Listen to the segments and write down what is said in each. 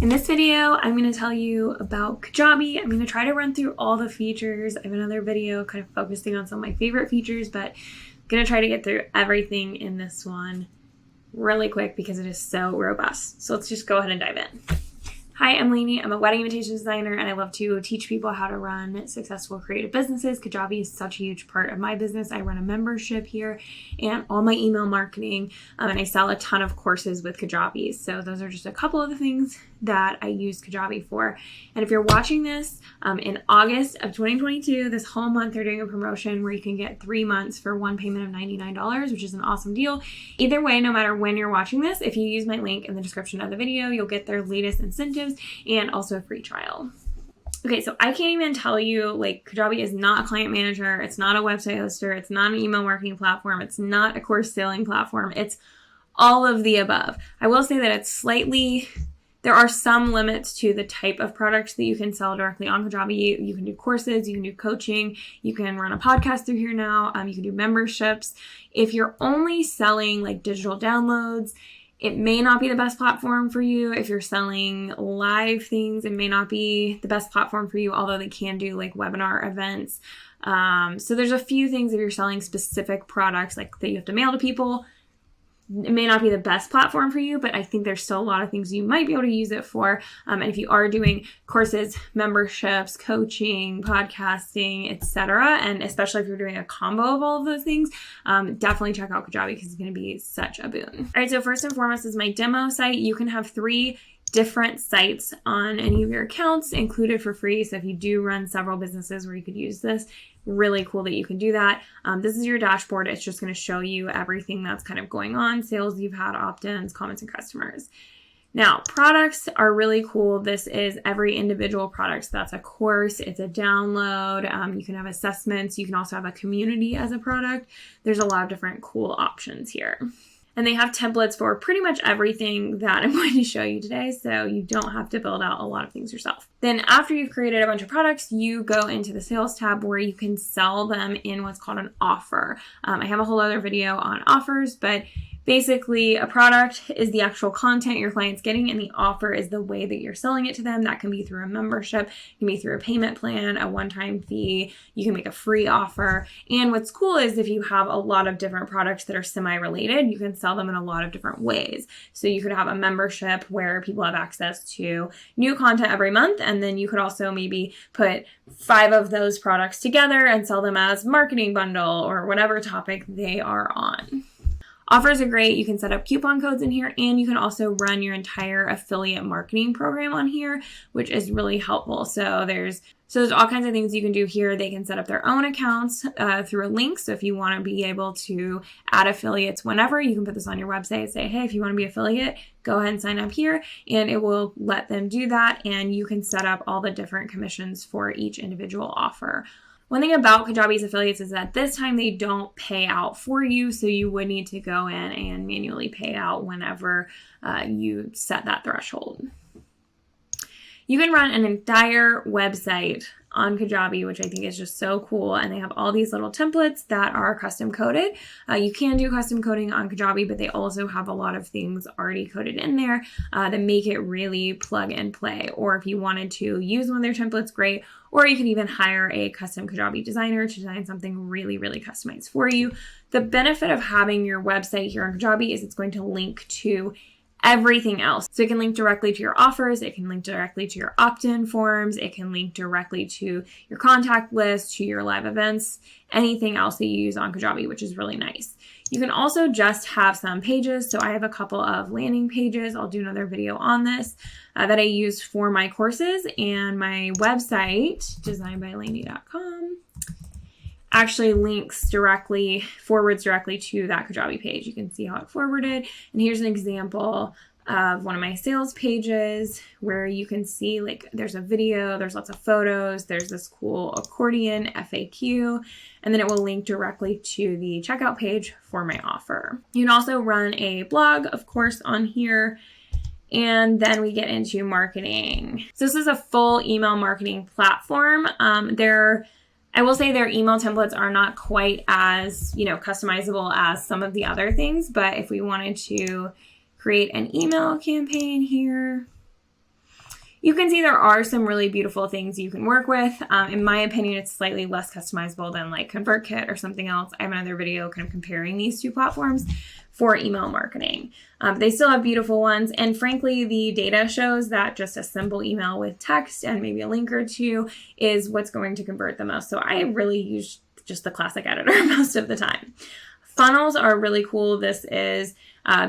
In this video, I'm going to tell you about Kajabi. I'm going to try to run through all the features. I have another video kind of focusing on some of my favorite features, but I'm going to try to get through everything in this one really quick because it is so robust. So let's just go ahead and dive in. Hi, I'm Lainey. I'm a wedding invitation designer and I love to teach people how to run successful creative businesses. Kajabi is such a huge part of my business. I run a membership here and all my email marketing, and I sell a ton of courses with Kajabi. So those are just a couple of the things that I use Kajabi for. And if you're watching this in August of 2022, this whole month they're doing a promotion where you can get 3 months for one payment of $99, which is an awesome deal. Either way, no matter when you're watching this, if you use my link in the description of the video, you'll get their latest incentives and also a free trial. Okay, so I can't even tell you, Kajabi is not a client manager. It's not a website hoster. It's not an email marketing platform. It's not a course selling platform. It's all of the above. I will say that it's there are some limits to the type of products that you can sell directly on Kajabi. You can do courses, you can do coaching, you can run a podcast through here now, you can do memberships. If you're only selling digital downloads, it may not be the best platform for you. If you're selling live things, it may not be the best platform for you, although they can do webinar events. So there's a few things if you're selling specific products that you have to mail to people. It may not be the best platform for you, but I think there's still a lot of things you might be able to use it for. And if you are doing courses, memberships, coaching, podcasting, etc., and especially if you're doing a combo of all of those things, definitely check out Kajabi because it's going to be such a boon. All right, so first and foremost is my demo site. You can have 3 different sites on any of your accounts included for free. So if you do run several businesses where you could use this, really cool that you can do that. This is your dashboard. It's just going to show you everything that's kind of going on, sales you've had, opt-ins, comments, and customers. Now, products are really cool. This is every individual product. So that's a course, it's a download. You can have assessments. You can also have a community as a product. There's a lot of different cool options here. And they have templates for pretty much everything that I'm going to show you today, so you don't have to build out a lot of things yourself. Then after you've created a bunch of products, you go into the sales tab where you can sell them in what's called an offer. I have a whole other video on offers, but basically, a product is the actual content your client's getting, and the offer is the way that you're selling it to them. That can be through a membership, it can be through a payment plan, a one-time fee, you can make a free offer. And what's cool is if you have a lot of different products that are semi-related, you can sell them in a lot of different ways. So you could have a membership where people have access to new content every month, and then you could also maybe put 5 of those products together and sell them as marketing bundle or whatever topic they are on. Offers are great. You can set up coupon codes in here, and you can also run your entire affiliate marketing program on here, which is really helpful. So there's all kinds of things you can do here. They can set up their own accounts through a link. So if you want to be able to add affiliates whenever, you can put this on your website, say, hey, if you want to be an affiliate, go ahead and sign up here, and it will let them do that. And you can set up all the different commissions for each individual offer. One thing about Kajabi's affiliates is that this time they don't pay out for you, so you would need to go in and manually pay out whenever you set that threshold. You can run an entire website on Kajabi, which I think is just so cool, and they have all these little templates that are custom coded. You can do custom coding on Kajabi, but they also have a lot of things already coded in there that make it really plug and play. Or if you wanted to use one of their templates, great. Or you can even hire a custom Kajabi designer to design something really, really customized for you. The benefit of having your website here on Kajabi is it's going to link to everything else. So it can link directly to your offers, it can link directly to your opt-in forms, it can link directly to your contact list, to your live events, anything else that you use on Kajabi, which is really nice. You can also just have some pages. So I have a couple of landing pages. I'll do another video on this that I use for my courses, and my website, designbylainey.com, actually forwards directly to that Kajabi page. You can see how it forwarded. And here's an example of one of my sales pages where you can see there's a video, there's lots of photos, there's this cool accordion FAQ, and then it will link directly to the checkout page for my offer. You can also run a blog, of course, on here. And then we get into marketing. So this is a full email marketing platform. I will say their email templates are not quite as, customizable as some of the other things, but if we wanted to create an email campaign here, You can see there are some really beautiful things you can work with. In my opinion, it's slightly less customizable than like ConvertKit or something else. I have another video kind of comparing these two platforms for email marketing. They still have beautiful ones. And frankly, the data shows that just a simple email with text and maybe a link or two is what's going to convert the most. So I really use just the classic editor most of the time. Funnels are really cool. This is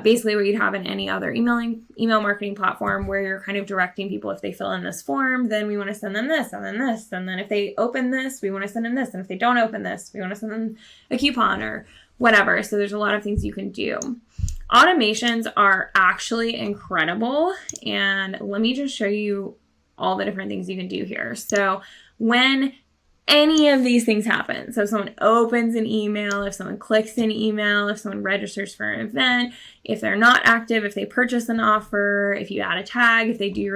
basically what you'd have in any other email marketing platform, where you're kind of directing people, if they fill in this form, then we want to send them this, and then this, and then if they open this, we want to send them this, and if they don't open this, we want to send them a coupon or whatever. So there's a lot of things you can do. Automations are actually incredible, and let me just show you all the different things you can do here. So when any of these things happen, so if someone opens an email, if someone clicks an email, if someone registers for an event, if they're not active, if they purchase an offer, if you add a tag, if they do you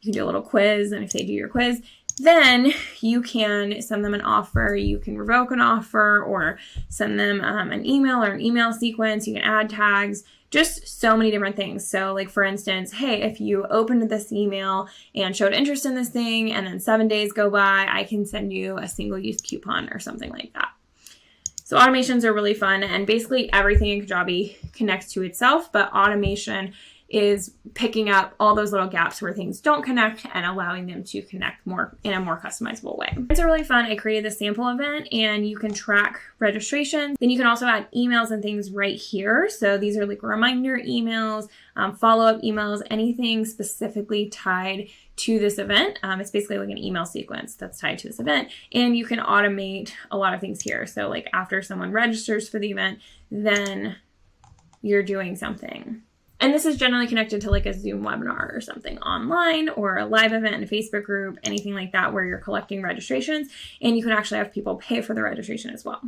can do a little quiz, and if they do your quiz, then you can send them an offer, you can revoke an offer, or send them an email or an email sequence, you can add tags, just so many different things. So like, for instance, hey, if you opened this email and showed interest in this thing, and then 7 days go by, I can send you a single-use coupon or something like that. So automations are really fun, and basically everything in Kajabi connects to itself, but automation is picking up all those little gaps where things don't connect and allowing them to connect more in a more customizable way. It's really fun. I created a sample event, and you can track registration. Then you can also add emails and things right here. So these are like reminder emails, follow-up emails, anything specifically tied to this event. It's basically like an email sequence that's tied to this event, and you can automate a lot of things here. So like, after someone registers for the event, then you're doing something. And this is generally connected to like a Zoom webinar or something online, or a live event in a Facebook group, anything like that, where you're collecting registrations, and you can actually have people pay for the registration as well.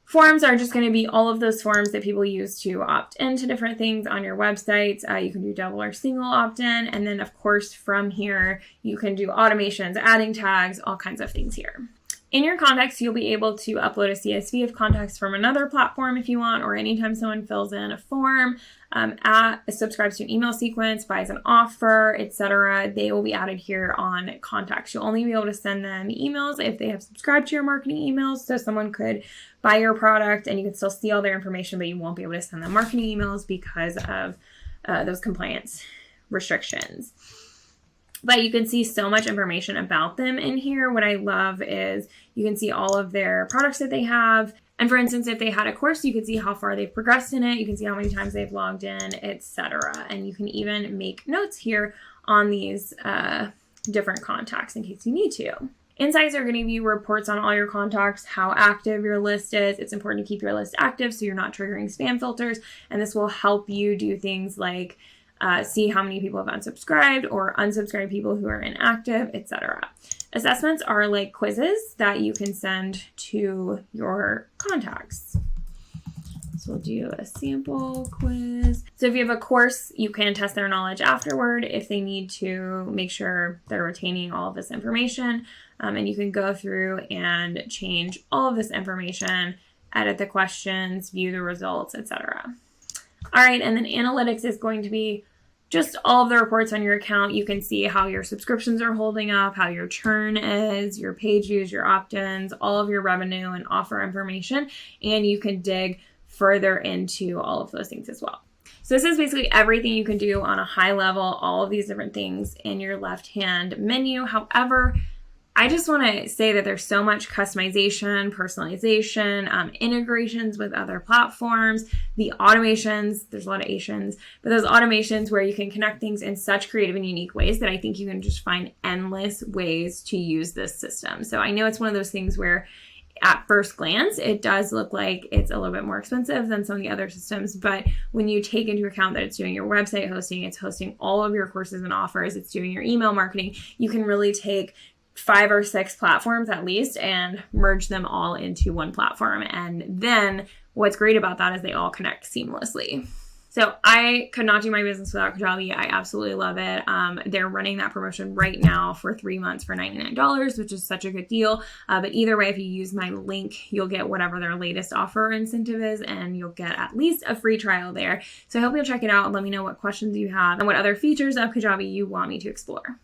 Forms are just going to be all of those forms that people use to opt into different things on your website. You can do double or single opt-in. And then of course, from here, you can do automations, adding tags, all kinds of things here. In your contacts, you'll be able to upload a CSV of contacts from another platform if you want, or anytime someone fills in a form, subscribes to an email sequence, buys an offer, etc., they will be added here on contacts. You'll only be able to send them emails if they have subscribed to your marketing emails. So someone could buy your product and you can still see all their information, but you won't be able to send them marketing emails because of those compliance restrictions. But you can see so much information about them in here. What I love is you can see all of their products that they have. And for instance, if they had a course, you can see how far they've progressed in it. You can see how many times they've logged in, etc. And you can even make notes here on these different contacts in case you need to. Insights are going to give you reports on all your contacts, how active your list is. It's important to keep your list active so you're not triggering spam filters. And this will help you do things like see how many people have unsubscribed or unsubscribed people who are inactive, etc. Assessments are like quizzes that you can send to your contacts. So we'll do a sample quiz. So if you have a course, you can test their knowledge afterward if they need to make sure they're retaining all of this information. And you can go through and change all of this information, edit the questions, view the results, etc. All right, and then analytics is going to be just all of the reports on your account. You can see how your subscriptions are holding up, how your churn is, your page views, your opt-ins, all of your revenue and offer information, and you can dig further into all of those things as well. So this is basically everything you can do on a high level, all of these different things in your left-hand menu. However, I just want to say that there's so much customization, personalization, integrations with other platforms, the automations, there's a lot of Asians, but those automations where you can connect things in such creative and unique ways that I think you can just find endless ways to use this system. So I know it's one of those things where at first glance, it does look like it's a little bit more expensive than some of the other systems, but when you take into account that it's doing your website hosting, it's hosting all of your courses and offers, it's doing your email marketing, you can really take 5 or 6 platforms at least and merge them all into one platform. And then what's great about that is they all connect seamlessly. So I could not do my business without Kajabi. I absolutely love it. They're running that promotion right now for 3 months for $99, which is such a good deal. But either way, if you use my link, you'll get whatever their latest offer incentive is, and you'll get at least a free trial there. So I hope you'll check it out and let me know what questions you have and what other features of Kajabi you want me to explore.